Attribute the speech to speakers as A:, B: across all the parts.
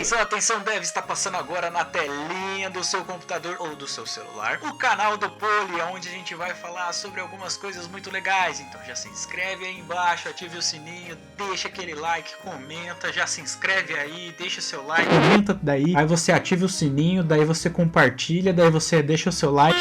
A: Atenção, deve estar passando agora na telinha do seu computador ou do seu celular o canal do Poli, onde a gente vai falar sobre algumas coisas muito legais. Então já se inscreve aí embaixo, ative o sininho, deixa aquele like, comenta, já se inscreve aí, deixa o seu like, comenta daí, aí você ativa o sininho, daí você compartilha, daí você deixa o seu like.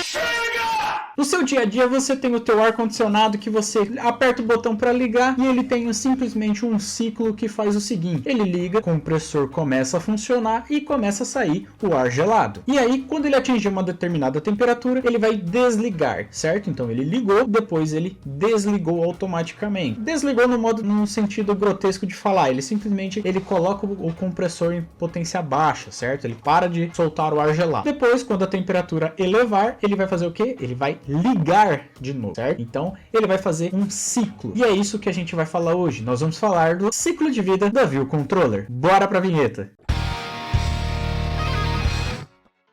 A: No seu dia a dia você tem o teu ar-condicionado que você aperta o botão para ligar e ele tem simplesmente um ciclo que faz o seguinte: ele liga, o compressor começa a funcionar e começa a sair o ar gelado. E aí, quando ele atingir uma determinada temperatura, ele vai desligar, certo? Então ele ligou, depois ele desligou automaticamente. Desligou no sentido grotesco de falar, ele simplesmente coloca o compressor em potência baixa, certo? Ele para de soltar o ar gelado. Depois, quando a temperatura elevar, ele vai fazer o quê? Ele vai ligar de novo, certo? Então ele vai fazer um ciclo. E é isso que a gente vai falar hoje. Nós vamos falar do ciclo de vida da View Controller. Bora pra vinheta!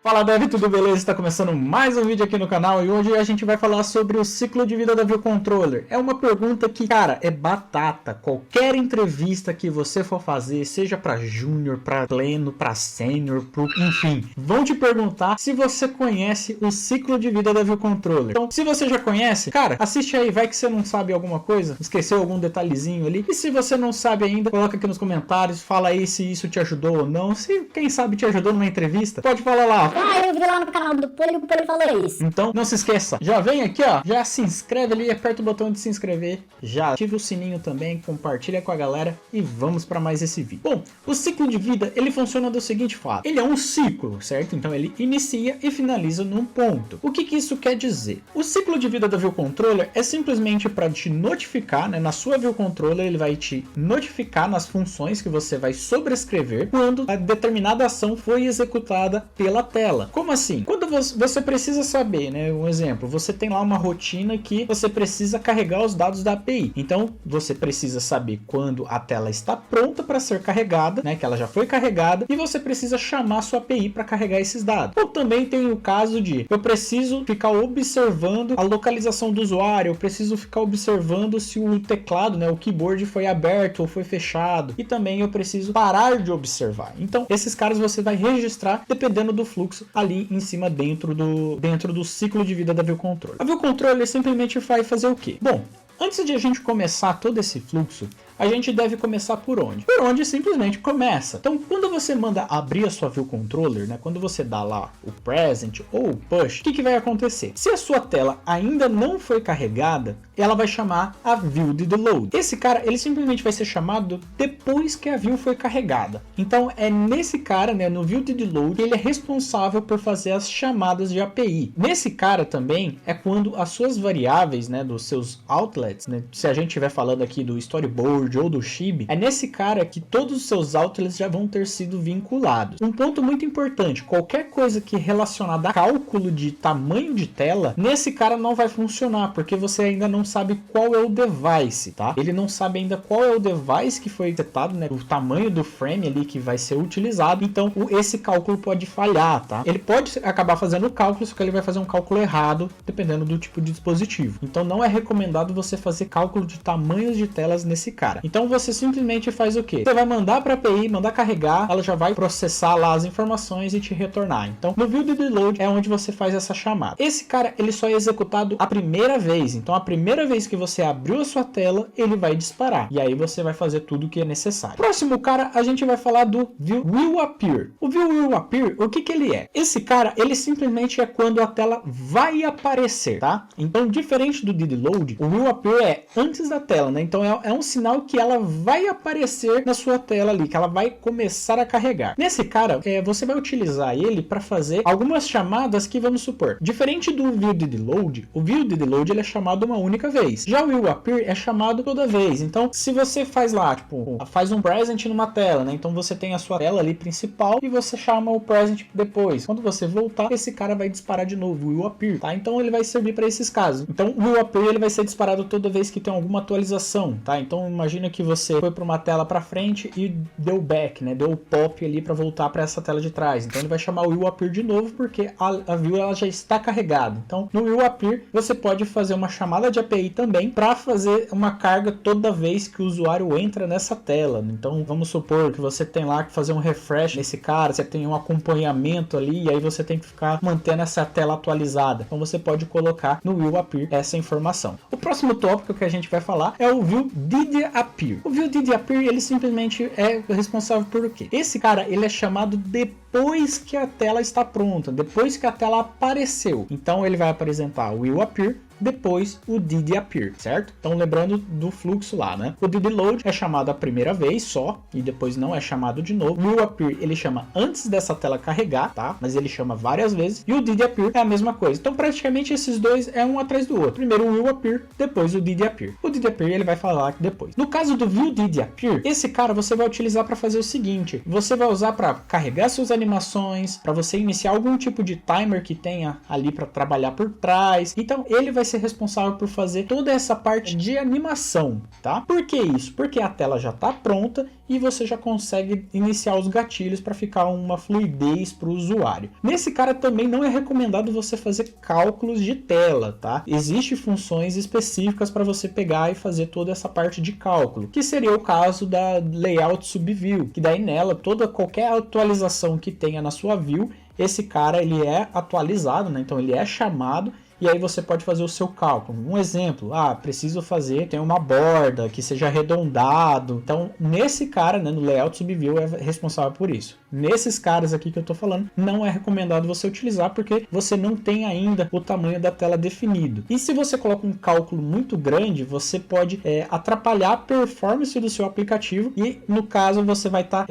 A: Fala Dev, tudo beleza? Está começando mais um vídeo aqui no canal e hoje a gente vai falar sobre o ciclo de vida da View Controller. É uma pergunta que, cara, é batata. Qualquer entrevista que você for fazer, seja para júnior, para pleno, para sênior, enfim, vão te perguntar se você conhece o ciclo de vida da View Controller. Então, se você já conhece, cara, assiste aí, vai que você não sabe alguma coisa, esqueceu algum detalhezinho ali. E se você não sabe ainda, coloca aqui nos comentários, fala aí se isso te ajudou ou não. Se, quem sabe, te ajudou numa entrevista, pode falar lá.
B: Eu vi lá no canal do Poli e o Poli falou isso.
A: Então, não se esqueça, já vem aqui, ó, já se inscreve ali, aperta o botão de se inscrever, já ativa o sininho também, compartilha com a galera e vamos para mais esse vídeo. Bom, o ciclo de vida, ele funciona do seguinte fato, ele é um ciclo, certo? Então ele inicia e finaliza num ponto. O que isso quer dizer? O ciclo de vida da View Controller é simplesmente para te notificar, né? Na sua View Controller ele vai te notificar nas funções que você vai sobrescrever quando a determinada ação foi executada pela tela. Como assim? Quando você precisa saber, né? Um exemplo, você tem lá uma rotina que você precisa carregar os dados da API. Então, você precisa saber quando a tela está pronta para ser carregada, né? Que ela já foi carregada e você precisa chamar a sua API para carregar esses dados. Ou também tem o caso de eu preciso ficar observando a localização do usuário, eu preciso ficar observando se o teclado, né? O keyboard foi aberto ou foi fechado. E também eu preciso parar de observar. Então, esses caras você vai registrar dependendo do fluxo ali em cima dentro do ciclo de vida da View Controller. A View Controller simplesmente vai fazer o quê? Bom, antes de a gente começar todo esse fluxo, a gente deve começar por onde? Por onde simplesmente começa. Então, quando você manda abrir a sua View Controller, né, quando você dá lá o present ou o push, o que vai acontecer? Se a sua tela ainda não foi carregada, ela vai chamar a View did load. Esse cara, ele simplesmente vai ser chamado depois que a View foi carregada. Então, é nesse cara, né, no View did load, que ele é responsável por fazer as chamadas de API. Nesse cara também é quando as suas variáveis, né, dos seus outlets, né, se a gente estiver falando aqui do storyboard ou do Chibi, é nesse cara que todos os seus outlets já vão ter sido vinculados. Um ponto muito importante, qualquer coisa que é relacionada a cálculo de tamanho de tela, nesse cara não vai funcionar, porque você ainda não sabe qual é o device, tá? Ele não sabe ainda qual é o device que foi setado, né? O tamanho do frame ali que vai ser utilizado, então esse cálculo pode falhar, tá? Ele pode acabar fazendo o cálculo, só que ele vai fazer um cálculo errado, dependendo do tipo de dispositivo. Então não é recomendado você fazer cálculo de tamanhos de telas nesse cara. Então você simplesmente faz o quê? Você vai mandar para a API, mandar carregar, ela já vai processar lá as informações e te retornar. Então no View did load é onde você faz essa chamada. Esse cara, ele só é executado a primeira vez. Então a primeira vez que você abriu a sua tela, ele vai disparar. E aí você vai fazer tudo o que é necessário. Próximo cara, a gente vai falar do View will appear. O View will appear, o que ele é? Esse cara, ele simplesmente é quando a tela vai aparecer, tá? Então diferente do did load, o will appear é antes da tela, né? Então é um sinal que ela vai aparecer na sua tela ali, que ela vai começar a carregar. Nesse cara, você vai utilizar ele para fazer algumas chamadas que, vamos supor, diferente do View did load, o View did load ele é chamado uma única vez. Já o will appear é chamado toda vez. Então, se você faz lá, tipo, faz um present numa tela, né? Então você tem a sua tela ali principal e você chama o present depois. Quando você voltar, esse cara vai disparar de novo, o will appear, tá? Então ele vai servir para esses casos. Então o will appear ele vai ser disparado toda vez que tem alguma atualização, tá? Então imagina imagina que você foi para uma tela para frente e deu back, né? Deu o pop ali para voltar para essa tela de trás. Então ele vai chamar o will appear de novo porque a view ela já está carregada. Então no will appear você pode fazer uma chamada de API também para fazer uma carga toda vez que o usuário entra nessa tela. Então vamos supor que você tem lá que fazer um refresh nesse cara, você tem um acompanhamento ali e aí você tem que ficar mantendo essa tela atualizada. Então você pode colocar no will appear essa informação. O próximo tópico que a gente vai falar é o view did appear. O view did appear ele simplesmente é responsável por quê? Esse cara ele é chamado depois que a tela está pronta, depois que a tela apareceu. Então ele vai apresentar o will appear, depois o did appear, certo? Então lembrando do fluxo lá, né? O did load é chamado a primeira vez só e depois não é chamado de novo. O will appear ele chama antes dessa tela carregar, tá? Mas ele chama várias vezes. E o did appear é a mesma coisa. Então praticamente esses dois é um atrás do outro. Primeiro o will appear, depois o did appear. O did appear ele vai falar depois. No caso do view did appear, esse cara você vai utilizar para fazer o seguinte: você vai usar para carregar suas animações, para você iniciar algum tipo de timer que tenha ali para trabalhar por trás. Então ele vai ser responsável por fazer toda essa parte de animação, tá? Por que isso? Porque a tela já está pronta e você já consegue iniciar os gatilhos para ficar uma fluidez para o usuário. Nesse cara também não é recomendado você fazer cálculos de tela, tá? Existem funções específicas para você pegar e fazer toda essa parte de cálculo, que seria o caso da layout subview, que daí nela qualquer atualização que tenha na sua view, esse cara ele é atualizado, né? Então ele é chamado. E aí você pode fazer o seu cálculo. Um exemplo, preciso tem uma borda que seja arredondado. Então, nesse cara, né, no layout subview é responsável por isso. Nesses caras aqui que eu tô falando, não é recomendado você utilizar porque você não tem ainda o tamanho da tela definido. E se você coloca um cálculo muito grande, você pode atrapalhar a performance do seu aplicativo e, no caso, você vai estar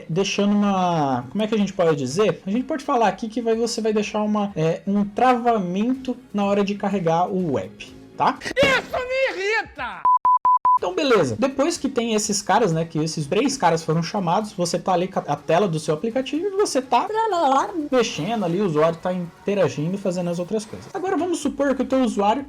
A: deixando uma... Como é que a gente pode dizer? A gente pode falar aqui que você vai deixar um travamento na hora de carregar o app, tá?
C: Isso me irrita!
A: Então beleza, depois que tem esses caras, né, que esses 3 caras foram chamados, você tá ali com a tela do seu aplicativo e você tá mexendo ali, o usuário tá interagindo, fazendo as outras coisas. Agora vamos supor que o teu usuário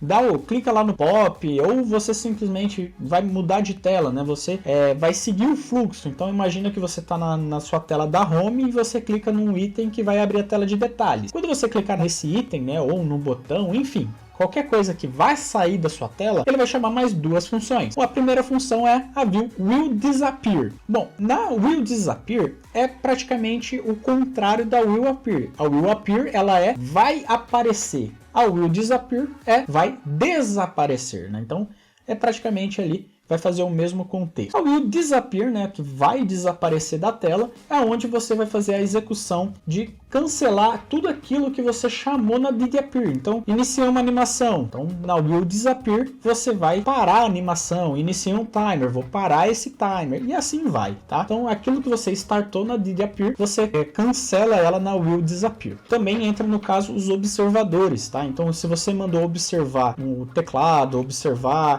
A: clica lá no pop, ou você simplesmente vai mudar de tela, né, você vai seguir o fluxo. Então imagina que você tá na sua tela da home e você clica num item que vai abrir a tela de detalhes. Quando você clicar nesse item, né, ou no botão, enfim, qualquer coisa que vai sair da sua tela, ele vai chamar mais 2 funções. A primeira função é a view will disappear. Bom, na will disappear é praticamente o contrário da will appear. A will appear ela vai aparecer. A will disappear vai desaparecer, né? Então é praticamente ali vai fazer o mesmo contexto. A will disappear, né, que vai desaparecer da tela, é onde você vai fazer a execução de cancelar tudo aquilo que você chamou na did appear. Então, inicia uma animação. Então, na will disappear, você vai parar a animação, inicia um timer, vou parar esse timer e assim vai, tá? Então, aquilo que você startou na did appear, você cancela ela na will disappear. Também entra no caso os observadores, tá? Então, se você mandou observar o teclado, observar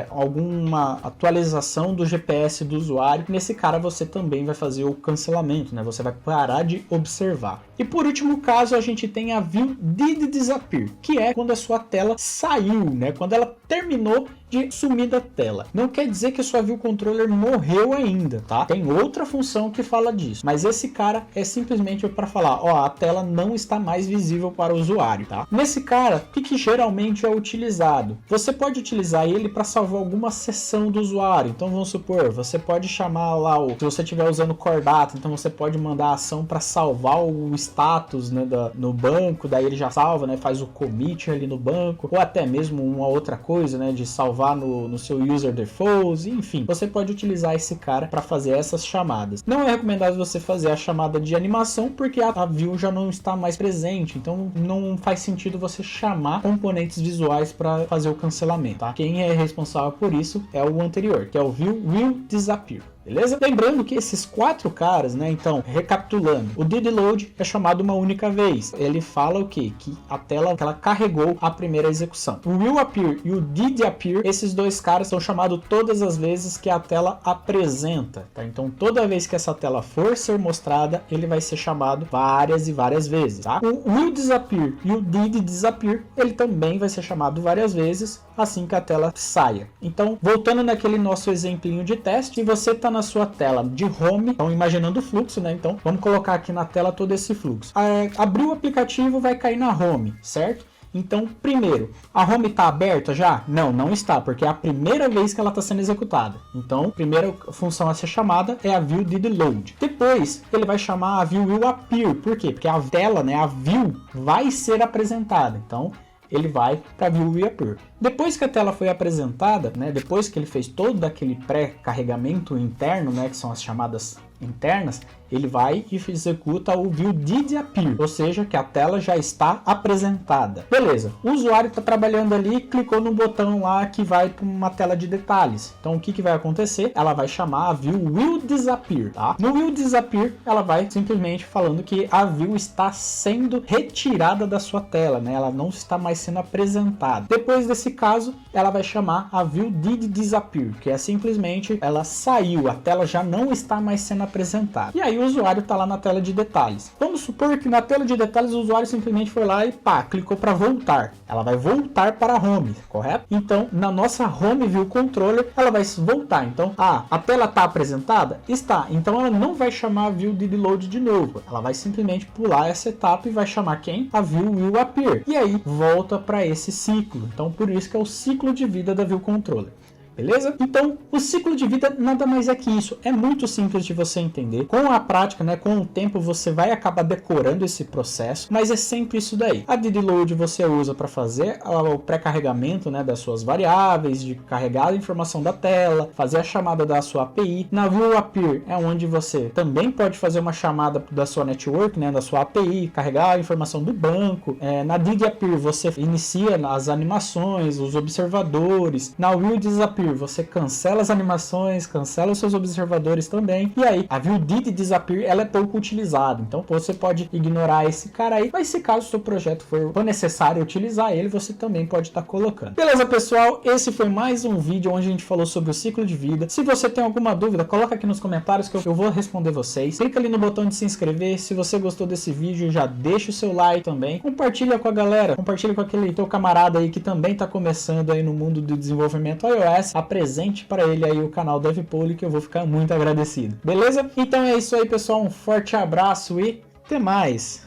A: alguma atualização do GPS do usuário, nesse cara você também vai fazer o cancelamento, né? Você vai parar de observar. E por último caso, a gente tem a view did disappear, que é quando a sua tela saiu, né? Quando ela terminou de sumir da tela. Não quer dizer que a sua view controller morreu ainda, tá? Tem outra função que fala disso, mas esse cara é simplesmente para falar, a tela não está mais visível para o usuário, tá? Nesse cara, o que geralmente é utilizado? Você pode utilizar ele para salvar alguma seção do usuário. Então vamos supor, você pode chamar lá se você estiver usando Core Data, então você pode mandar a ação para salvar o status, né, no banco, daí ele já salva, né, faz o commit ali no banco, ou até mesmo uma outra coisa, né, de salvar no seu user defaults, enfim, você pode utilizar esse cara para fazer essas chamadas. Não é recomendado você fazer a chamada de animação porque a view já não está mais presente, então não faz sentido você chamar componentes visuais para fazer o cancelamento, tá? Quem é responsável por isso é o anterior, que é o view will disappear. Beleza? Lembrando que esses 4 caras, né? Então, recapitulando, o did load é chamado uma única vez. Ele fala o quê? Que a tela ela carregou a primeira execução. O will appear e o did appear, esses 2 caras são chamados todas as vezes que a tela apresenta, tá? Então, toda vez que essa tela for ser mostrada, ele vai ser chamado várias e várias vezes, tá? O will disappear e o did disappear, ele também vai ser chamado várias vezes assim que a tela saia. Então, voltando naquele nosso exemplinho de teste, se você está na sua tela de home, então imaginando o fluxo, né? Então, vamos colocar aqui na tela todo esse fluxo. Abriu o aplicativo, vai cair na home, certo? Então, primeiro, a home está aberta já? Não, não está, porque é a primeira vez que ela está sendo executada. Então, a primeira função a ser chamada é a view did load. Depois, ele vai chamar a view will appear. Por quê? Porque a tela, né, a view, vai ser apresentada. Então, ele vai para a view will appear. Depois que a tela foi apresentada, né, depois que ele fez todo aquele pré-carregamento interno, né, que são as chamadas internas, ele vai e executa o view did appear, ou seja, que a tela já está apresentada. Beleza, o usuário está trabalhando ali, clicou no botão lá que vai para uma tela de detalhes. Então o que vai acontecer? Ela vai chamar a view will disappear, tá? No will disappear, ela vai simplesmente falando que a view está sendo retirada da sua tela, né? Ela não está mais sendo apresentada. Depois desse caso, ela vai chamar a view did disappear, que é simplesmente ela saiu, a tela já não está mais sendo apresentada. E aí o usuário está lá na tela de detalhes. Vamos supor que na tela de detalhes o usuário simplesmente foi lá e pá, clicou para voltar. Ela vai voltar para a home, correto? Então, na nossa home view controller, ela vai voltar. Então, a tela está apresentada? Está. Então, ela não vai chamar a view did load de novo. Ela vai simplesmente pular essa etapa e vai chamar quem? A view will appear. E aí, volta para esse ciclo. Então, por isso que é o ciclo de vida da view controller. Beleza? Então, o ciclo de vida nada mais é que isso. É muito simples de você entender. Com a prática, né, com o tempo, você vai acabar decorando esse processo, mas é sempre isso daí. A did load você usa para fazer o pré-carregamento, né, das suas variáveis, de carregar a informação da tela, fazer a chamada da sua API. Na view appear é onde você também pode fazer uma chamada da sua network, né, da sua API, carregar a informação do banco. Na did appear você inicia as animações, os observadores. Na will disappear você cancela as animações, cancela os seus observadores também. E aí, a view did disappear, ela é pouco utilizada. Então, você pode ignorar esse cara aí. Mas se caso o seu projeto for necessário utilizar ele, você também pode estar colocando. Beleza, pessoal? Esse foi mais um vídeo onde a gente falou sobre o ciclo de vida. Se você tem alguma dúvida, coloca aqui nos comentários que eu vou responder vocês. Clica ali no botão de se inscrever. Se você gostou desse vídeo, já deixa o seu like também. Compartilha com a galera. Compartilha com aquele teu camarada aí que também está começando aí no mundo do desenvolvimento iOS. Apresente para ele aí o canal DevPoly, que eu vou ficar muito agradecido. Beleza? Então é isso aí, pessoal. Um forte abraço e até mais.